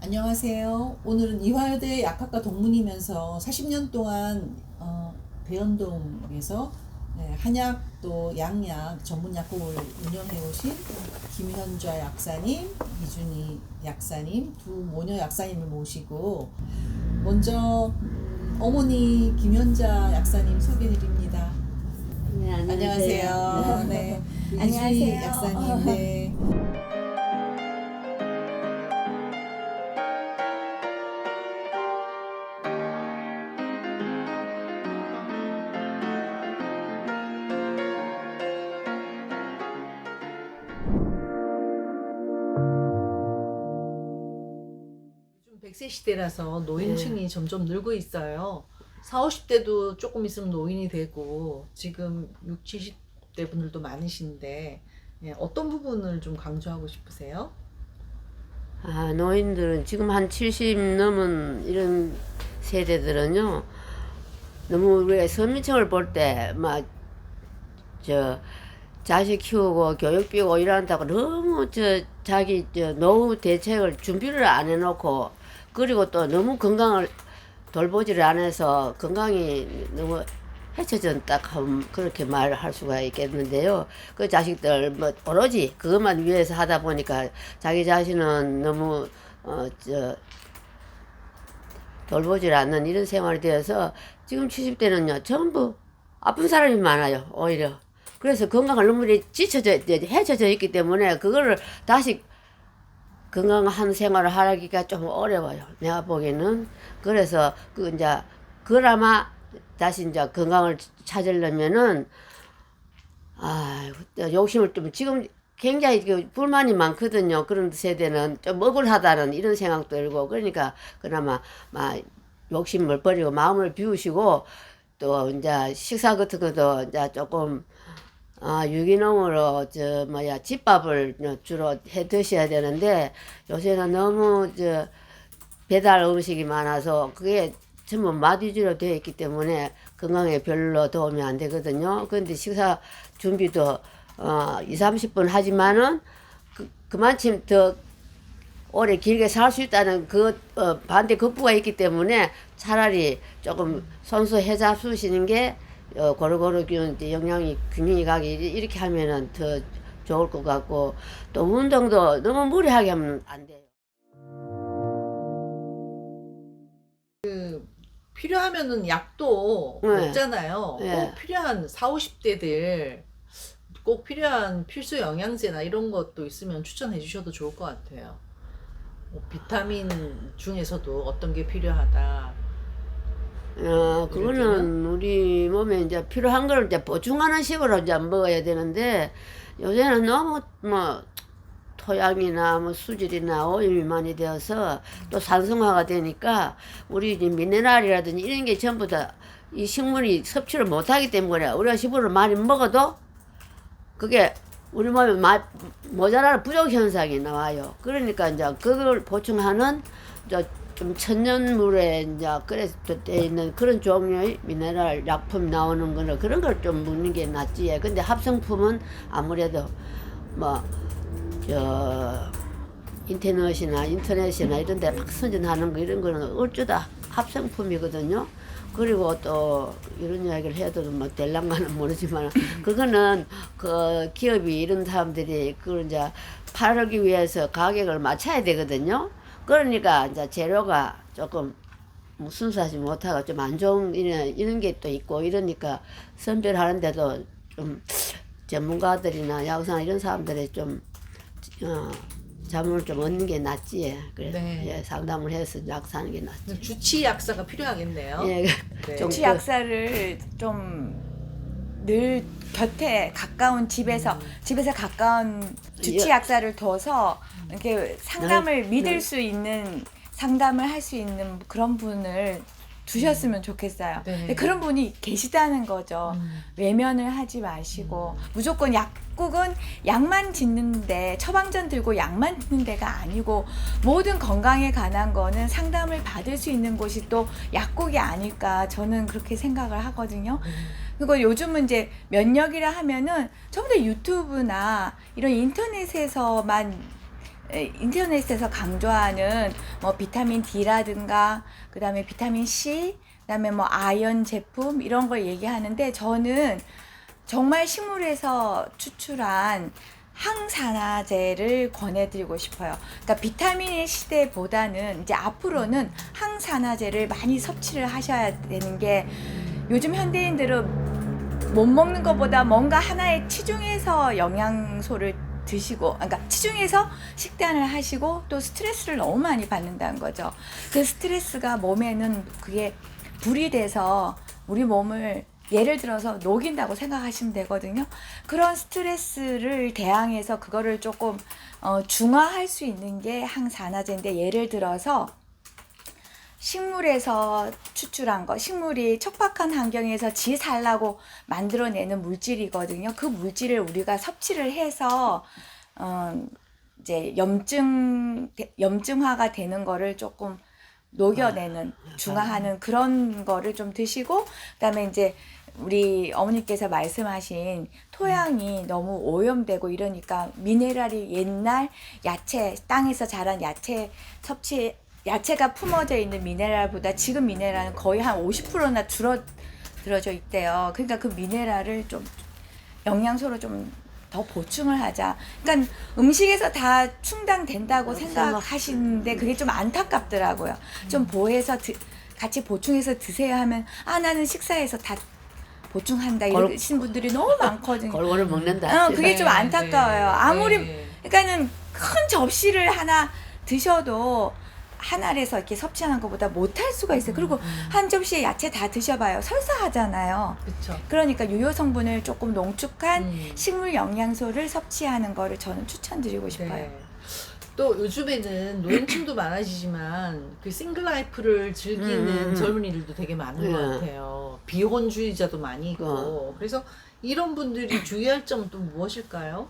안녕하세요. 오늘은 이화여대 약학과 동문이면서 40년 동안 대연동에서 한약 또 양약 전문 약국을 운영해 오신 김현좌 약사님, 이준희 약사님, 두 모녀 약사님을 모시고 먼저 어머니 김현자 약사님 소개드립니다. 네, 안녕하세요. 네, 이준희 안녕하세요. 약사님. 네. 요즘 100세 시대라서 노인층이 점점 늘고 있어요. 40, 50대도 조금 있으면 노인이 되고 지금 60, 70대 분들도 많으신데 어떤 부분을 좀 강조하고 싶으세요? 노인들은 지금 한 70 넘은 이런 세대들은요, 너무 우리가 서민층을 볼 때, 자식 키우고 교육 비고 이런다고 너무 자기 노후 대책을 준비를 안 해놓고, 그리고 또 너무 건강을 돌보지를 안 해서 건강이 너무 해쳐졌다 하면 그렇게 말할 수가 있겠는데요. 그 자식들 오로지 그것만 위해서 하다 보니까 자기 자신은 너무 돌보질 않는 이런 생활이 되어서 지금 70대는요 전부 아픈 사람이 많아요. 오히려 그래서 건강을 너무 해쳐져 있기 때문에 그거를 다시 건강한 생활을 하기가 좀 어려워요. 내가 보기에는. 그래서 그나마 다시 이제 건강을 찾으려면은 욕심을 좀 지금 굉장히 불만이 많거든요. 그런 세대는 좀 억울하다는 이런 생각도 들고 그러니까 그나마 욕심을 버리고 마음을 비우시고 또 이제 식사 같은 것도 이제 조금 유기농으로 집밥을 주로 해 드셔야 되는데 요새는 너무 배달 음식이 많아서 그게 전부 맛 위주로 되어 있기 때문에 건강에 별로 도움이 안 되거든요. 그런데 식사 준비도 2, 30분 하지만은 그만큼 더 오래 길게 살 수 있다는 반대 극부가 있기 때문에 차라리 조금 손수 해잡수시는 게 고루고루 영양이 균형이 가게 이렇게 하면은 더 좋을 것 같고 또 운동도 너무 무리하게 하면 안 돼요. 필요하면은 약도 네. 먹잖아요. 네. 꼭 필요한 40, 50대들 꼭 필요한 필수 영양제나 이런 것도 있으면 추천해 주셔도 좋을 것 같아요. 비타민 중에서도 어떤 게 필요하다. 그거는 우리 몸에 이제 필요한 걸 이제 보충하는 식으로 이제 먹어야 되는데 요새는 너무 토양이나 수질이나 오염이 많이 되어서 또 산성화가 되니까 우리 이제 미네랄이라든지 이런 게 전부 다 이 식물이 섭취를 못하기 때문에 우리가 식물을 많이 먹어도 그게 우리 몸에 모자라는 부족 현상이 나와요. 그러니까 이제 그걸 보충하는 좀 천연물에 이제 그래서 돼 있는 그런 종류의 미네랄 약품 나오는 거는 그런 걸 좀 먹는 게 낫지. 근데 합성품은 아무래도 인터넷이나 이런 데 막 선전하는 거 이런 거는 어쩌다 합성품이거든요. 그리고 또 이런 이야기를 해도 될랑가는 모르지만 그거는 그 기업이 이런 사람들이 그걸 이제 팔기 위해서 가격을 맞춰야 되거든요. 그러니까 이제 재료가 조금 순수하지 못하고 좀 안 좋은 이런 게 또 있고 이러니까 선별하는데도 좀 전문가들이나 약사 이런 사람들이 좀 자문을 좀 얻는 게 낫지. 그래서 네. 상담을 해서 약 사는 게 낫지. 주치 약사가 필요하겠네요. 예, 네. 좀 주치 약사를 좀 늘 곁에 가까운 집에서 가까운 주치 약사를 둬서 이렇게 상담을 믿을 수 있는 상담을 할 수 있는 그런 분을 두셨으면 좋겠어요. 네. 근데 그런 분이 계시다는 거죠. 외면을 하지 마시고 무조건 약국은 약만 짓는데 처방전 들고 약만 짓는 데가 아니고 모든 건강에 관한 거는 상담을 받을 수 있는 곳이 또 약국이 아닐까 저는 그렇게 생각을 하거든요. 그리고 요즘은 이제 면역이라 하면은 전부 다 유튜브나 이런 인터넷에서만 인터넷에서 강조하는 뭐 비타민 D라든가 그다음에 비타민 C, 그다음에 뭐 아연 제품 이런 걸 얘기하는데 저는 정말 식물에서 추출한 항산화제를 권해드리고 싶어요. 그러니까 비타민의 시대보다는 이제 앞으로는 항산화제를 많이 섭취를 하셔야 되는 게 요즘 현대인들은 못 먹는 것보다 뭔가 하나에 치중해서 영양소를 드시고, 그러니까 치중해서 식단을 하시고 또 스트레스를 너무 많이 받는다는 거죠. 그 스트레스가 몸에는 그게 불이 돼서 우리 몸을 예를 들어서 녹인다고 생각하시면 되거든요. 그런 스트레스를 대항해서 그거를 조금 중화할 수 있는 게 항산화제인데, 예를 들어서 식물에서 추출한 거, 식물이 척박한 환경에서 지 살라고 만들어내는 물질이거든요. 그 물질을 우리가 섭취를 해서 이제 염증화가 되는 거를 조금 녹여내는, 중화하는 그런 거를 좀 드시고, 그다음에 이제 우리 어머니께서 말씀하신 토양이 너무 오염되고 이러니까 미네랄이 옛날 야채, 땅에서 자란 야채 섭취, 야채가 품어져 있는 미네랄보다 지금 미네랄은 거의 한 50%나 줄어들어져 있대요. 그러니까 그 미네랄을 좀 영양소로 좀 더 보충을 하자. 그러니까 음식에서 다 충당된다고 생각하시는데 그게 좀 안타깝더라고요. 좀 보해서 같이 보충해서 드세요 하면 나는 식사에서 다 보충한다 이러신 분들이 너무 많거든요. 골고루 먹는다. 그게 좀 안타까워요. 아무리 네. 그러니까는 큰 접시를 하나 드셔도 한 알에서 이렇게 섭취하는 것보다 못할 수가 있어요. 그리고 한 접시에 야채 다 드셔봐요. 설사하잖아요. 그렇죠. 그러니까 유효 성분을 조금 농축한 식물 영양소를 섭취하는 거를 저는 추천드리고 싶어요. 네. 또 요즘에는 노인층도 많아지지만 그 싱글 라이프를 즐기는 젊은이들도 되게 많은 것 같아요. 비혼주의자도 많이 있고. 그래서 이런 분들이 주의할 점은 또 무엇일까요?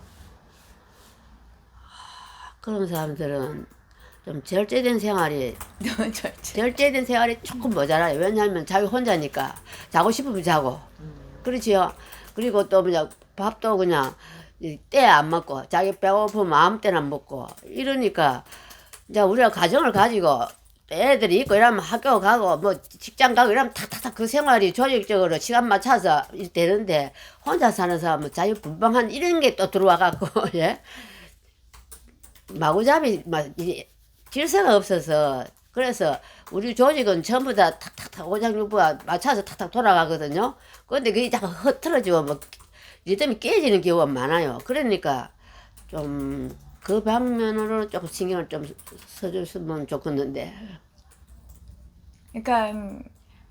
그런 사람들은 좀 절제된 생활이 조금 모자라요. 왜냐하면 자기 혼자니까 자고 싶으면 자고, 그렇지요. 그리고 또 그냥 밥도 그냥 때 안 먹고 자기 배고프면 아무 때나 먹고 이러니까 이제 우리가 가정을 가지고 애들이 있고 이러면 학교 가고 뭐 직장 가고 이러면 탁탁탁 그 생활이 조직적으로 시간 맞춰서 되는데, 혼자 사는 사람은 자기 불방한 이런 게 또 들어와 갖고 예, 마구잡이 막 질서가 없어서, 그래서 우리 조직은 전부 다 탁탁탁 오장육부가 맞춰서 탁탁 돌아가거든요. 그런데 그게 자꾸 흐트러지고 뭐 리듬이 깨지는 경우가 많아요. 그러니까 좀 그 방면으로 조금 신경을 좀 써줬으면 좋겠는데. 그러니까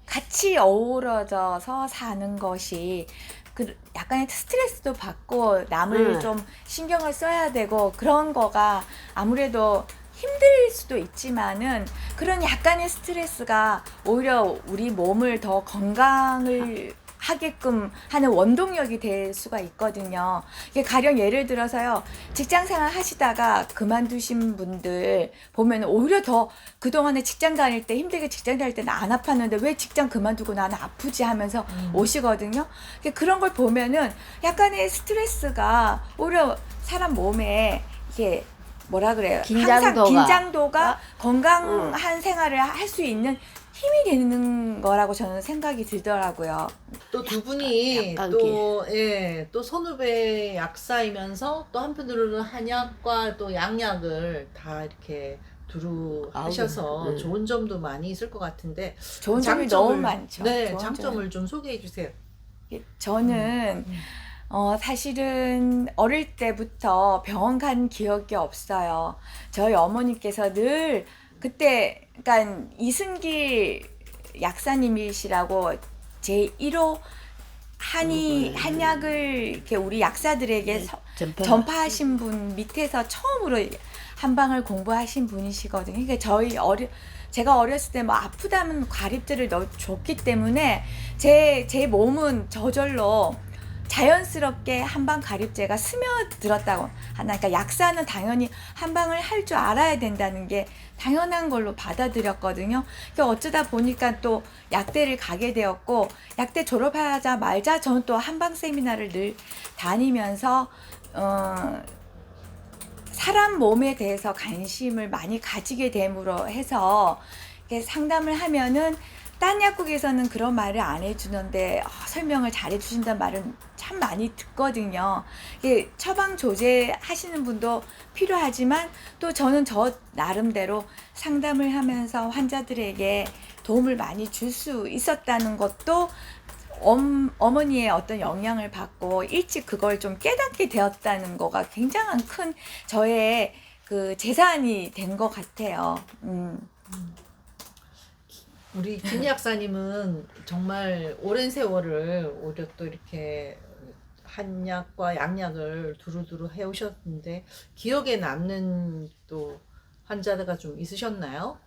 같이 어우러져서 사는 것이 그 약간의 스트레스도 받고 남을 좀 신경을 써야 되고 그런 거가 아무래도 힘들 수도 있지만은, 그런 약간의 스트레스가 오히려 우리 몸을 더 건강을 하게끔 하는 원동력이 될 수가 있거든요. 이게 가령 예를 들어서요, 직장 생활 하시다가 그만두신 분들 보면 오히려 더 그동안에 직장 다닐 때 힘들게 직장 다닐 때는 안 아팠는데 왜 직장 그만두고 나는 아프지 하면서 오시거든요. 그런 걸 보면은 약간의 스트레스가 오히려 사람 몸에 이게 뭐라 그래요? 항상 긴장도가 건강한 생활을 할 수 있는 힘이 되는 거라고 저는 생각이 들더라고요. 또 두 분이 약간 또 선후배 약사이면서 또 한편으로는 한약과 또 양약을 다 이렇게 두루 하셔서 좋은 점도 많이 있을 것 같은데, 좋은 점이 너무 많죠. 네, 좋은 장점을 좀 소개해 주세요. 저는 사실은 어릴 때부터 병원 간 기억이 없어요. 저희 어머니께서 늘 그때, 그러니까 이승길 약사님이시라고 제1호 한약을 이렇게 우리 약사들에게 전파하신 분 밑에서 처음으로 한방을 공부하신 분이시거든요. 그러니까 제가 어렸을 때 뭐 아프다면 과립들을 줬기 때문에 제 몸은 저절로 자연스럽게 한방 가립제가 스며들었다고 하나. 그러니까 약사는 당연히 한방을 할 줄 알아야 된다는 게 당연한 걸로 받아들였거든요. 그러니까 어쩌다 보니까 또 약대를 가게 되었고, 약대 졸업하자마자 저는 또 한방 세미나를 늘 다니면서 사람 몸에 대해서 관심을 많이 가지게 됨으로 해서 이렇게 상담을 하면은 딴 약국에서는 그런 말을 안 해주는데 설명을 잘 해주신다는 말은 참 많이 듣거든요. 이게 처방 조제 하시는 분도 필요하지만 또 저는 저 나름대로 상담을 하면서 환자들에게 도움을 많이 줄 수 있었다는 것도 어머니의 어떤 영향을 받고 일찍 그걸 좀 깨닫게 되었다는 거가 굉장한 큰 저의 그 재산이 된 것 같아요. 우리 김 약사님은 정말 오랜 세월을 오히려 또 이렇게 한약과 양약을 두루두루 해오셨는데 기억에 남는 또 환자가 좀 있으셨나요?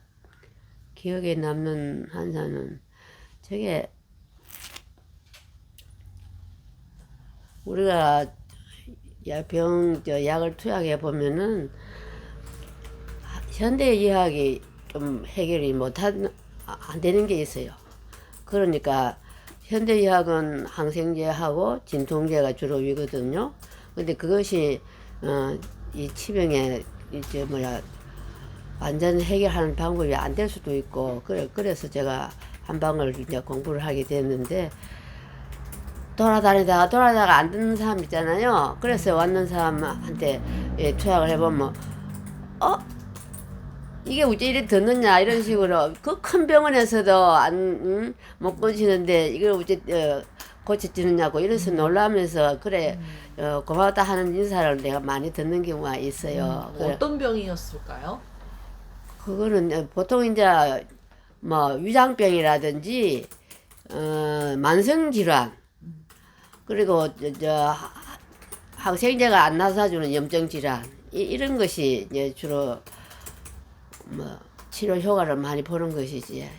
기억에 남는 환자는 저게 우리가 약을 투약해 보면은 현대의학이 좀 해결이 안 되는 게 있어요. 그러니까 현대의학은 항생제하고 진통제가 주로 위거든요. 근데 그것이 이 치병에 이제 완전 해결하는 방법이 안 될 수도 있고 그래서 제가 한방을 이제 공부를 하게 됐는데 돌아다니다가 안 듣는 사람 있잖아요. 그래서 왔는 사람한테 투약을 해보면 이게 어째 이래 듣느냐 이런 식으로 그 큰 병원에서도 못 고치는데 이걸 어째 고쳐지느냐고 이래서 놀라면서 그래 고맙다 하는 인사를 내가 많이 듣는 경우가 있어요. 어떤 병이었을까요? 그거는 보통 이제 위장병이라든지 만성질환 그리고 항생제가 안 나서주는 염증질환 이런 것이 이제 주로 치료 효과를 많이 보는 것이지. 예.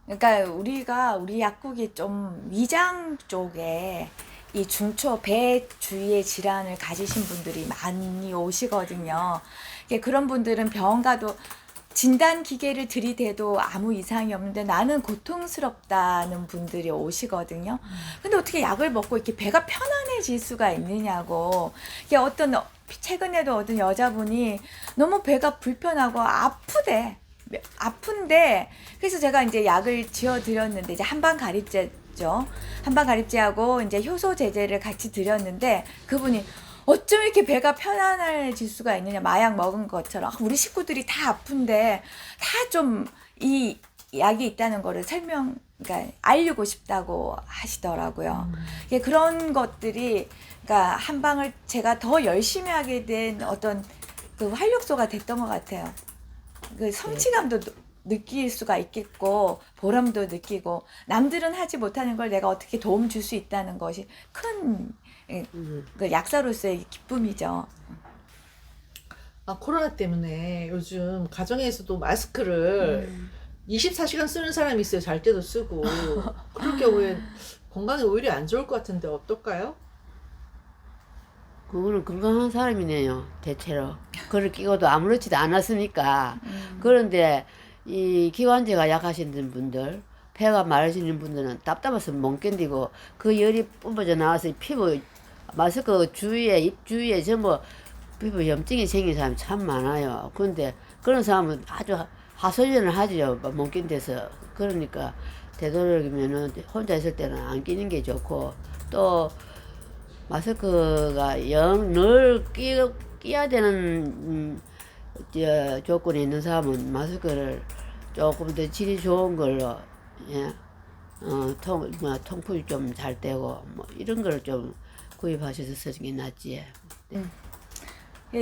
그러니까 우리 약국이 좀 위장 쪽에 이 중초 배 주위의 질환을 가지신 분들이 많이 오시거든요. 그런 분들은 병원 가도 진단 기계를 들이대도 아무 이상이 없는데 나는 고통스럽다는 분들이 오시거든요. 근데 어떻게 약을 먹고 이렇게 배가 편안해질 수가 있느냐고. 이게 최근에도 어떤 여자분이 너무 배가 불편하고 아픈데 그래서 제가 이제 약을 지어드렸는데 이제 한방가립제죠. 한방가립제하고 이제 효소 제제를 같이 드렸는데 그분이 어쩜 이렇게 배가 편안해질 수가 있느냐. 마약 먹은 것처럼. 우리 식구들이 다 아픈데 다 좀 이 약이 있다는 거를 그러니까 알리고 싶다고 하시더라고요. 그런 것들이 그러니까 한방을 제가 더 열심히 하게 된 어떤 그 활력소가 됐던 것 같아요. 그 성취감도 느낄 수가 있겠고 보람도 느끼고 남들은 하지 못하는 걸 내가 어떻게 도움 줄 수 있다는 것이 큰 그 약사로서의 기쁨이죠. 코로나 때문에 요즘 가정에서도 마스크를 24시간 쓰는 사람이 있어요. 잘 때도 쓰고. 그럴 경우에 건강에 오히려 안 좋을 것 같은데 어떨까요? 그거는 건강한 사람이네요. 대체로 그걸 끼고도 아무렇지도 않았으니까. 그런데 이 기관지가 약하신 분들 배가 마르시는 분들은 답답해서 못 견디고 그 열이 뿜어져 나와서 피부 마스크 주위에 입 주위에 전부 피부 염증이 생긴 사람이 참 많아요. 근데 그런 사람은 아주 하소연을 하죠. 못 견뎌서. 그러니까 되도록이면은 혼자 있을 때는 안 끼는 게 좋고 또 마스크가 늘 끼야 되는 조건이 있는 사람은 마스크를 조금 더 질이 좋은 걸로 통풍이 좀 잘 되고 이런 걸 좀 구입하셔서 쓰는 게 낫지.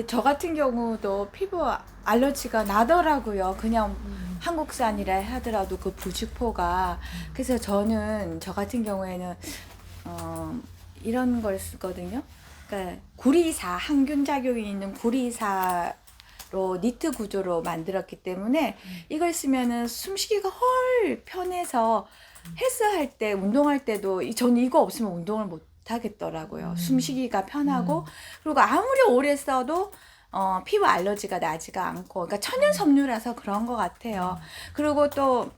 저 같은 경우도 피부 알러지가 나더라고요. 그냥 한국산이라 하더라도 그 부직포가. 그래서 저는 저 같은 경우에는 이런 걸 쓰거든요. 그러니까 구리사, 항균 작용이 있는 구리사로 니트 구조로 만들었기 때문에 이걸 쓰면은 숨쉬기가 훨 편해서 헬스할 때, 운동할 때도 저는 이거 없으면 운동을 못 하겠더라고요. 숨쉬기가 편하고 그리고 아무리 오래 써도 피부 알러지가 나지가 않고 그러니까 천연 섬유라서 그런 것 같아요. 그리고 또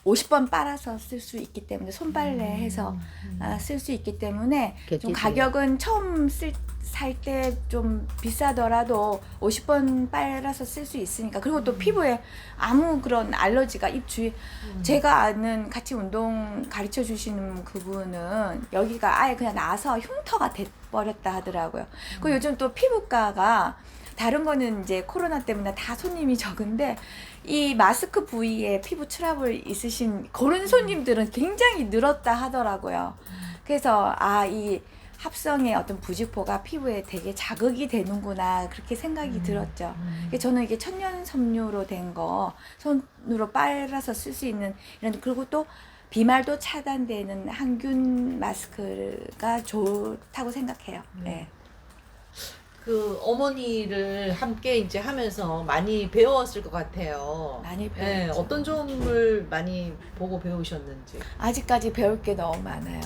50번 빨아서 쓸 수 있기 때문에 손빨래해서 쓸 수 있기 때문에 좀 가격은 처음 살 때 좀 비싸더라도 50번 빨아서 쓸 수 있으니까. 그리고 또 피부에 아무 그런 알러지가 입 주위 제가 아는 같이 운동 가르쳐 주시는 그분은 여기가 아예 그냥 나서 흉터가 돼 버렸다 하더라고요. 그 요즘 또 피부과가 다른 거는 이제 코로나 때문에 다 손님이 적은데 이 마스크 부위에 피부 트러블 있으신 그런 손님들은 굉장히 늘었다 하더라고요. 그래서 이 합성의 어떤 부직포가 피부에 되게 자극이 되는구나 그렇게 생각이 들었죠. 저는 이게 천연 섬유로 된 거 손으로 빨아서 쓸 수 있는 이런, 그리고 또 비말도 차단되는 항균 마스크가 좋다고 생각해요. 네. 그 어머니를 함께 이제 하면서 많이 배웠을 것 같아요. 많이 네, 배웠죠. 어떤 점을 많이 보고 배우셨는지. 아직까지 배울 게 너무 많아요.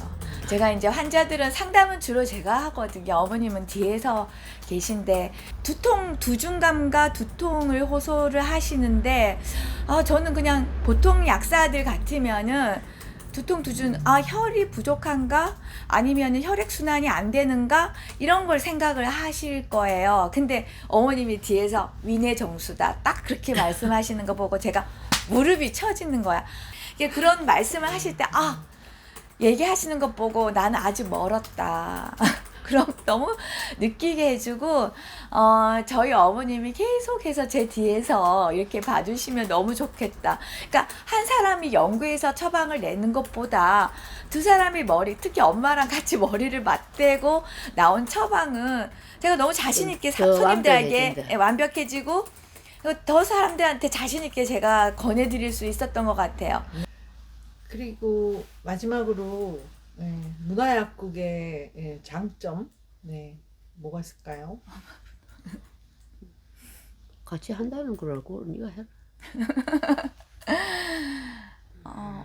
제가 이제 환자들은 상담은 주로 제가 하거든요. 어머님은 뒤에서 계신데 두통과 두통을 호소를 하시는데 저는 그냥 보통 약사들 같으면은 두준 혈이 부족한가 아니면 혈액순환이 안 되는가 이런 걸 생각을 하실 거예요. 근데 어머님이 뒤에서 위내 정수다 딱 그렇게 말씀하시는 거 보고 제가 무릎이 쳐지는 거야. 그런 말씀을 하실 때 얘기하시는 것 보고 나는 아직 멀었다. 그럼 너무 느끼게 해주고 저희 어머님이 계속해서 제 뒤에서 이렇게 봐주시면 너무 좋겠다. 그러니까 한 사람이 연구해서 처방을 내는 것보다 두 사람이 특히 엄마랑 같이 머리를 맞대고 나온 처방은 제가 너무 자신 있게 더 손님들에게 완벽해지고 더 사람들한테 자신 있게 제가 권해드릴 수 있었던 것 같아요. 그리고 마지막으로 문화약국의 장점 뭐가 있을까요? 같이 한다는 걸 알고 네가 해라.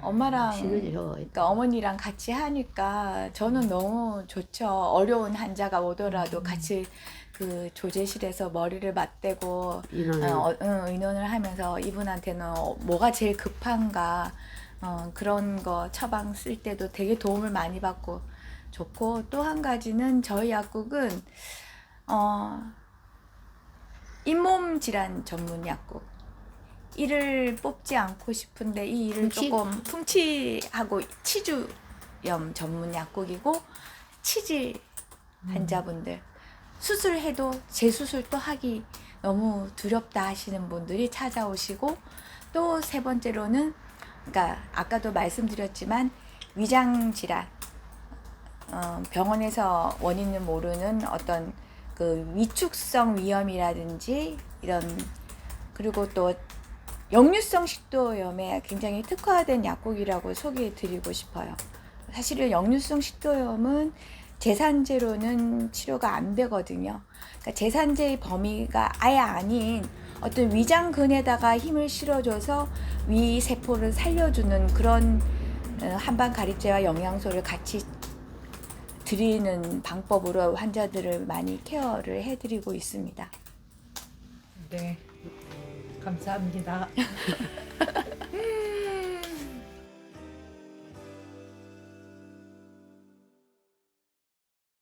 엄마랑 시너지가 그러니까 어머니랑 같이 하니까 저는 너무 좋죠. 어려운 환자가 오더라도 같이 그 조제실에서 머리를 맞대고 의논을 하면서 이분한테는 뭐가 제일 급한가 그런 거 처방 쓸 때도 되게 도움을 많이 받고 좋고, 또 한 가지는 저희 약국은 잇몸 질환 전문 약국. 이를 뽑지 않고 싶은데 이 일을 조금 풍치하고 치주염 전문 약국이고, 치질 환자분들 수술해도 재수술 또 하기 너무 두렵다 하시는 분들이 찾아오시고, 또 세 번째로는 그러니까 아까도 말씀드렸지만 위장 질환, 병원에서 원인을 모르는 어떤 그 위축성 위염이라든지 이런, 그리고 또 역류성 식도염에 굉장히 특화된 약국이라고 소개해 드리고 싶어요. 사실은 역류성 식도염은 제산제로는 치료가 안 되거든요. 그러니까 제산제의 범위가 아예 아닌 어떤 위장근에다가 힘을 실어줘서 위 세포를 살려주는 그런 한방가리제와 영양소를 같이 드리는 방법으로 환자들을 많이 케어를 해드리고 있습니다. 네, 감사합니다.